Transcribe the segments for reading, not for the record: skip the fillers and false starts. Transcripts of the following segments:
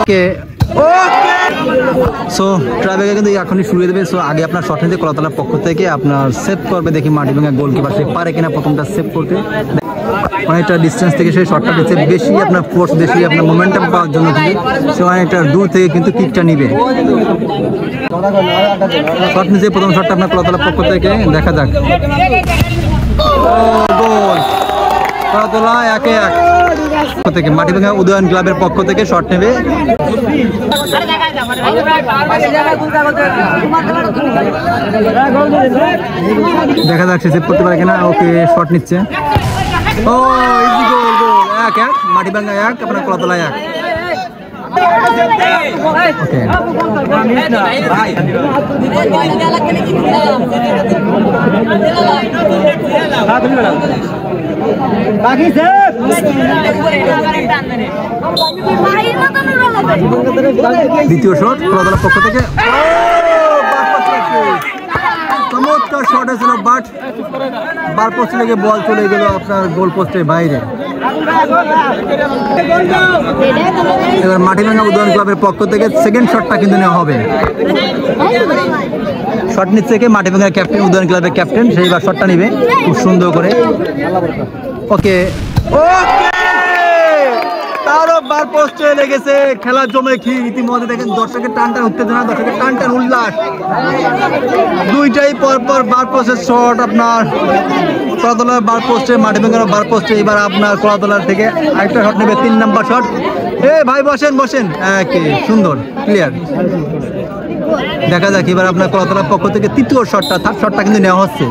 Okay so tiebreaker কিন্তু এখনই শুরু হয়ে দেবে। সো আগে আপনার শট নিতে কলাতলার পক্ষ থেকে আপনার সেভ করবে, দেখি মাটিভাঙ্গা গোলকিপার সে পারে কিনা প্রথমটা সেভ করতে। অনেকটা ডিস্টেন্স থেকে সেই শটটা দিচ্ছে, বেশি আপনার ফোর্স, বেশি আপনার মোমেন্টাম পাওয়ার জন্য কিন্তু সে অনেকটা দূর থেকে কিন্তু কিকটা নিবে। শট নিচ্ছে প্রথম শটটা আপনার কলাতলার পক্ষ থেকে, দেখা যাক। গোল কলাতলা 1-1 থেকে মাটিভাঙ্গা উদয়ন ক্লাবের পক্ষ থেকে শট নেবে। দেখা যাক সে সেভ করতে পারে কিনা। ওকে শট নিচ্ছে। ও ইজি গোল, গোল 1-1 মাটিভাঙ্গা 1 আপনার কলাতলা 1। ওকে দ্বিতীয় শট কলাতলার পক্ষ থেকে, চমৎকার শট হয়েছিল, বাট বার পোস্টে লেগে বল চলে গেল আপনার গোল পোস্টের বাইরে। এবার মাটিভাঙ্গা উদয়ন ক্লাবের পক্ষ থেকে সেকেন্ড শটটা কিন্তু নেওয়া হবে। শট নিচ্ছে কে? মাটিভাঙ্গার ক্যাপ্টেন, উদয়ন ক্লাবের ক্যাপ্টেন, সেইবার শটটা নিবে খুব সুন্দর করে। ওকে তারও বার পোস্টে লেগেছে, খেলা জমে কি রীতিমধ্যে। দেখেন দর্শকের টান টান উত্তেজনা, দর্শকের টান টান উল্লাস, দুইটাই পরপর বার পোস্টের শট আপনার কলাতলার বার পোস্টে, মাটিভাঙ্গার বার পোস্টে। এবার আপনার কলাতলার থেকে আরেকটা শট নেবে, 3 নম্বর শট। ভাই বসেন বসেন, সুন্দর ক্লিয়ার। দেখা যাক এবার আপনার কলাতলার পক্ষ থেকে তৃতীয় শটটা, থার্ড শটটা কিন্তু নেওয়া হচ্ছে।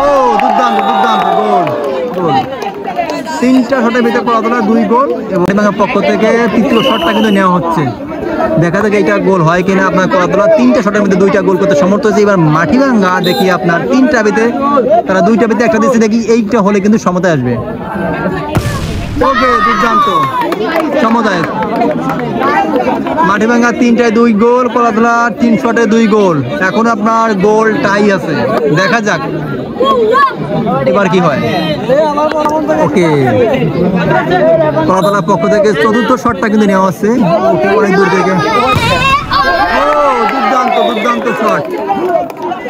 ও দুর্দান্ত দুর্দান্ত গোল, গোল 3টা শটের ভিতরে কলাতলার 2 গোল এবং মাটিভাঙ্গার পক্ষ থেকে তৃতীয় শটটা কিন্তু নেওয়া হচ্ছে। দেখা যাক এইটা গোল হয় কিনা। আপনার কলাতলা 3টা শটের মধ্যে 2টা গোল করতে সমর্থ হয়েছে। এবার মাটিভাঙ্গা দেখি আপনার 3টা ভিতরে, তারা 2টা ভিতরে একটা দিচ্ছে, দেখি এইটা হলে কিন্তু সমতায় আসবে। ওকে দুর্দান্ত সমতায় মাটিভাঙ্গা 3টায় 2 গোল, কলাতলা 3 শটে 2 গোল। এখন আপনার গোল টাই আছে, দেখা যাক এবার কি হয়। ওকে কলাতলার পক্ষ থেকে চতুর্থ শটটা কিন্তু নেওয়া হচ্ছে অনেক দূর থেকে। ও দুর্দান্ত দুর্দান্ত শট,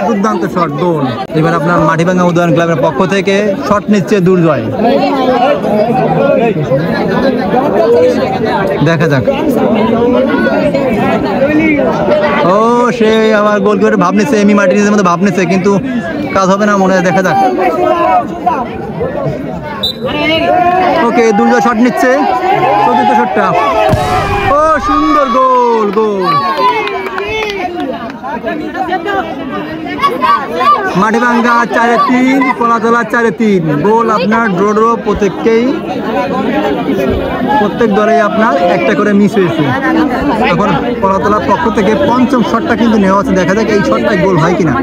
দুর্দান্ত শট, গোল। এবার আপনার মাটিভাঙ্গা উদয়ন ক্লাবের পক্ষ থেকে শট নিচ্ছে দুর্জয়, দেখা যাক। ও সে আমার গোলকিপার ভাব নিচ্ছে, এমি মার্টিনেজের মধ্যে ভাব নিচ্ছে, কিন্তু কাজ হবে না মনে হয়, দেখা যাক। ওকে দুর্জয় শট নিচ্ছে, চতুর্থ শটটা। ও সুন্দর গোল, গোল মাটিভাঙ্গা 4-3, কলাতলা 4-3 গোল আপনার ড্র প্রত্যেক দলে আপনার একটা করে মিস হয়েছে। এখন কলাতলার পক্ষ থেকে পঞ্চম শটটা কিন্তু নেওয়া হচ্ছে, দেখা যাক এই শটটাই গোল হয় কিনা।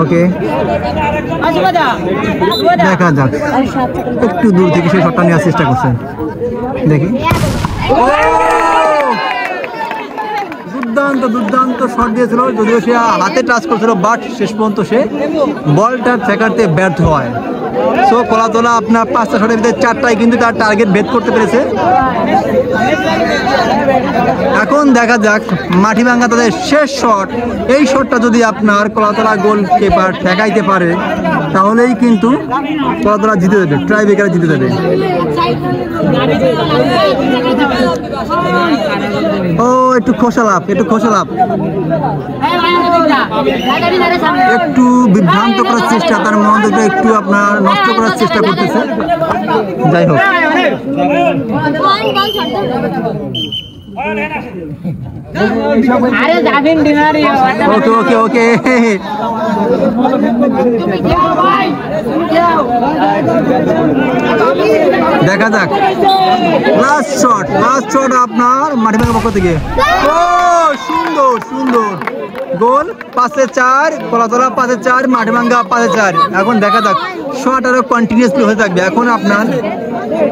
ওকে দেখা যাক, একটু দূর থেকে সেই শটটা নেওয়ার চেষ্টা করছে, দেখি। দুর্দান্ত দুর্দান্ত শট দিয়েছিল, যদিও সে হাতে টাচ করছিল, বাট শেষ পর্যন্ত সে বলটা ঠেকাতে ব্যর্থ হয়। সো কলাতলা আপনার 5টা শটের ভিতরে 4টাই কিন্তু তার টার্গেট ভেদ করতে পেরেছে। এখন দেখা যাক মাটিভাঙ্গা তাদের শেষ শট, এই শটটা যদি আপনার কলাতলা গোলকিপার ঠেকাইতে পারে তাহলেই কিন্তু কলাতলা জিতে দেবে, ট্রাইব্রেকারে জিতে দেবে। ও একটু খোসালাপ, একটু খোসালাপ, একটু বিভ্রান্ত করার চেষ্টা, তার মনটা একটু আপনার নষ্ট করার চেষ্টা করতেছে। যাই হোক ওকে ওকে ওকে দেখা যাক লাস্ট শট আপনার মাটিভাঙ্গা পক্ষ থেকে। ও সুন্দর সুন্দর গোল, 5-4 কলাতলা 5-4 মাটিভাঙ্গা 5-4। এখন দেখা যাক শট আরো কন্টিনিউয়াসলি হয়ে থাকবে। এখন আপনার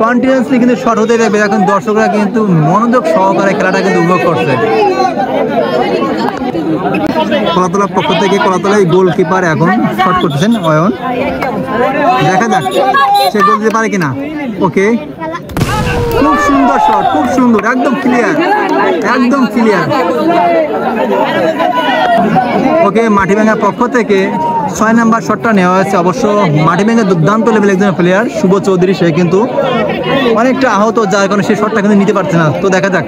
কন্টিনিউয়াসলি কিন্তু শট হতে থাকবে। এখন দর্শকরা কিন্তু মনোযোগ সহকারে খেলাটা কিন্তু উপভোগ করছে। কলাতলার পক্ষ থেকে কলাতলায় গোলকিপার এখন শট করতেছেন অয়ন, দেখা যাক সে গোল দিতে পারে কিনা। ওকে, খুব সুন্দর শট, খুব সুন্দর, একদম ক্লিয়ার, একদম ক্লিয়ার। ওকে, মাটিভাঙ্গার পক্ষ থেকে 6 নাম্বার শটটা নেওয়া হয়েছে। অবশ্য মাটিভাঙ্গা দুর্দান্ত লেভেল একজন প্লেয়ার শুভ চৌধুরী, সে কিন্তু অনেকটা আহত, যার কারণে সেই শটটা কিন্তু নিতে পারছে না। তো দেখা যাক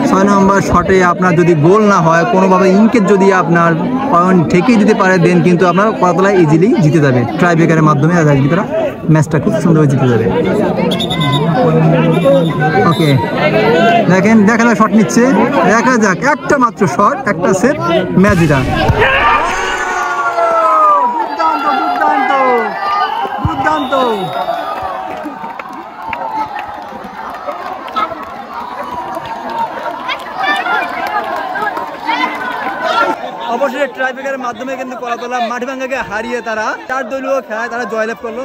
6 নম্বর শটে আপনার যদি গোল না হয়, কোনোভাবে ইনকেট যদি আপনার পয়েন্ট ঠেকেই দিতে পারে, দেন কিন্তু আপনার কলাতলায় ইজিলি জিতে যাবে ট্রাই ব্রেকারের মাধ্যমে। তারা ম্যাচটা খুব সুন্দরভাবে জিতে যাবে। ওকে, দেখেন দেখা যাক শট নিচ্ছে, দেখা যাক একটা মাত্র শট, একটা সেট, ম্যাচ জিতা। দুর্দান্ত দুর্দান্ত দুর্দান্ত। অবশ্যই ট্রাই ব্রেকারের মাধ্যমে কিন্তু কলাতলা মাটিভাঙ্গাকে হারিয়ে তারা 4 দলীয় খেলায় তারা জয়লাভ করলো।